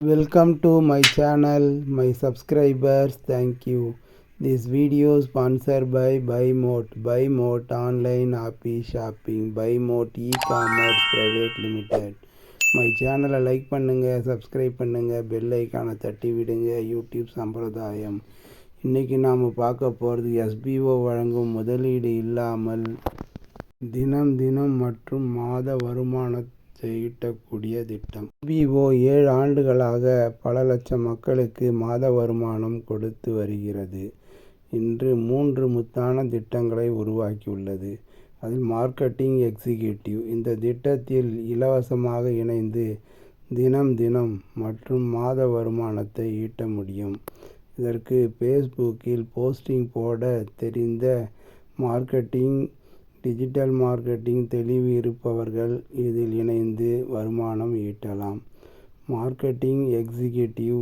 Welcome to my channel, my subscribers. Thank you. This video sponsored by BuyMote. BuyMote online happy shopping. BuyMote e-commerce private limited. My சேனலை like பண்ணுங்கள், subscribe பண்ணுங்கள், bell ஐக்கானை தட்டி விடுங்க. YouTube சம்பிரதாயம். இன்றைக்கி நாம் பார்க்க போகிறது எஸ்பிஓ வழங்கும் முதலீடு இல்லாமல் தினம் மற்றும் மாத வருமானத்தை ஈட்டக்கூடிய திட்டம். எஸ்பிஓ 7 ஆண்டுகளாக பல லட்சம் மக்களுக்கு மாத வருமானம் கொடுத்து வருகிறது. இன்று 3 முத்தான திட்டங்களை உருவாக்கியுள்ளது. அதில் மார்க்கெட்டிங் எக்ஸிக்யூட்டிவ் இந்த திட்டத்தில் இலவசமாக இணைந்து தினம் மற்றும் மாத வருமானத்தை ஈட்ட முடியும். இதற்கு ஃபேஸ்புக்கில் போஸ்டிங் போட தெரிந்த டிஜிட்டல் மார்க்கெட்டிங் தெளிவு இருப்பவர்கள் இதில் இணைந்து வருமானம் ஈட்டலாம். மார்க்கெட்டிங் எக்ஸிக்யூட்டிவ்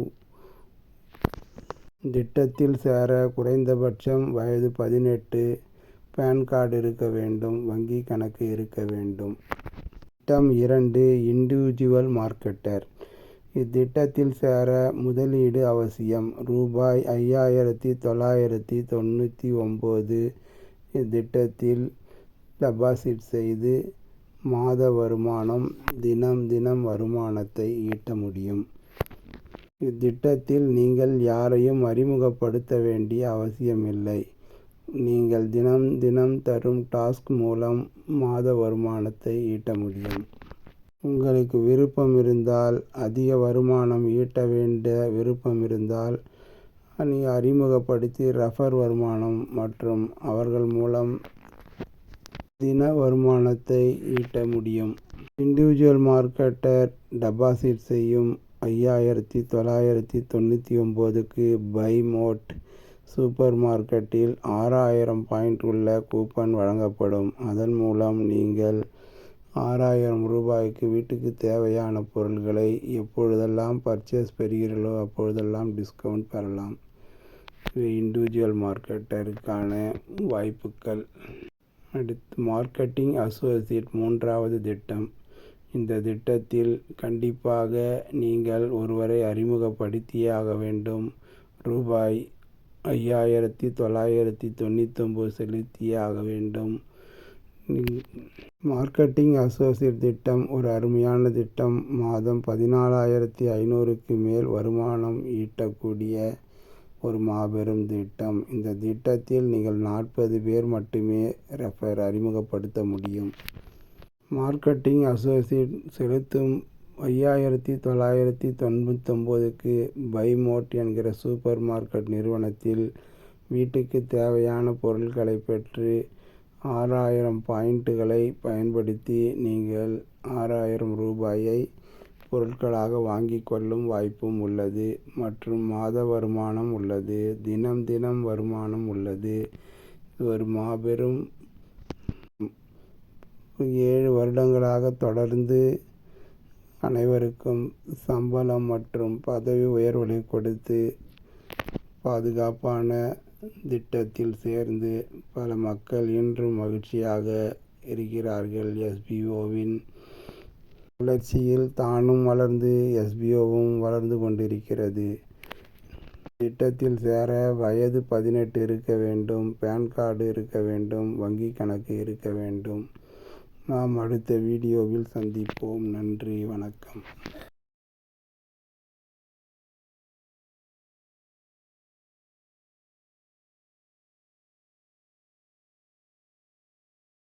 திட்டத்தில் சேர குறைந்தபட்சம் வயது 18, பேன் கார்டு இருக்க வேண்டும், வங்கி கணக்கு இருக்க வேண்டும். திட்டம் 2 இண்டிவிஜுவல் மார்க்கெட்டர். இத்திட்டத்தில் சேர முதலீடு அவசியம். ரூபாய் 5,999 இத்திட்டத்தில் டெபாசிட் செய்து மாத வருமானம் தினம் வருமானத்தை ஈட்ட முடியும். இத்திட்டத்தில் நீங்கள் யாரையும் அறிமுகப்படுத்த வேண்டிய அவசியமில்லை. நீங்கள் தினம் தரும் டாஸ்க் மூலம் மாத வருமானத்தை ஈட்ட முடியும். உங்களுக்கு விருப்பம் இருந்தால், அதிக வருமானம் ஈட்ட வேண்டிய விருப்பம் இருந்தால் அறிமுகப்படுத்தி ரெஃபர் வருமானம் மற்றும் அவர்கள் மூலம் தின வருமானத்தை ஈட்ட முடியும். இண்டிவிஜுவல் மார்க்கெட்டர் டெபாசிட் செய்யும் 5,999க்கு பைமோட் சூப்பர் மார்க்கெட்டில் 6,000 பாயிண்ட் உள்ள கூப்பன் வழங்கப்படும். அதன் மூலம் நீங்கள் 6,000 ரூபாய்க்கு வீட்டுக்கு தேவையான பொருட்களை எப்பொழுதெல்லாம் பர்ச்சேஸ் பெறுகிறீர்களோ அப்பொழுதெல்லாம் டிஸ்கவுண்ட் பெறலாம். இண்டிவிஜுவல் மார்க்கெட்டருக்கான வாய்ப்புகள். அடுத்து மார்க்கெட்டிங் அசோசியேட் 3வது திட்டம். இந்த திட்டத்தில் கண்டிப்பாக நீங்கள் ஒருவரை அறிமுகப்படுத்தியே ஆக வேண்டும். ரூபாய் 5,999 செலுத்தியே ஆக வேண்டும். மார்க்கெட்டிங் அசோசியேட் திட்டம் ஒரு அருமையான திட்டம். மாதம் 14,500க்கு மேல் வருமானம் ஈட்டக்கூடிய ஒரு மாபெரும் திட்டம். இந்த திட்டத்தில் நீங்கள் 40 பேர் மட்டுமே ரெஃபர் அறிமுகப்படுத்த முடியும். மார்க்கெட்டிங் அசோசியேட் செலுத்தும் 5,999க்கு பைமோட் என்கிற சூப்பர் மார்க்கெட் நிறுவனத்தில் வீட்டுக்கு தேவையான பொருட்களை பெற்று 6,000 பாயிண்ட்டுகளை பயன்படுத்தி நீங்கள் 6,000 ரூபாயை பொருட்களாக வாங்கிக் கொள்ளும் வாய்ப்பும் உள்ளது மற்றும் மாத வருமானம் உள்ளது. தினம் வருமானம் உள்ளது. ஒரு மாபெரும் 7 வருடங்களாக தொடர்ந்து அனைவருக்கும் சம்பளம் மற்றும் பதவி உயர்வுகளை கொடுத்து பாதுகாப்பான திட்டத்தில் சேர்ந்து பல மக்கள் இன்றும் மகிழ்ச்சியாக இருக்கிறார்கள். எஸ்பிஓவின் வளர்ச்சியில் தானும் வளர்ந்து எஸ்பிஓவும் வளர்ந்து கொண்டிருக்கிறது. திட்டத்தில் சேர வயது 18 இருக்க வேண்டும், பேன் கார்டு இருக்க வேண்டும், வங்கி கணக்கு இருக்க வேண்டும். நாம் அடுத்த வீடியோவில் சந்திப்போம். நன்றி, வணக்கம்.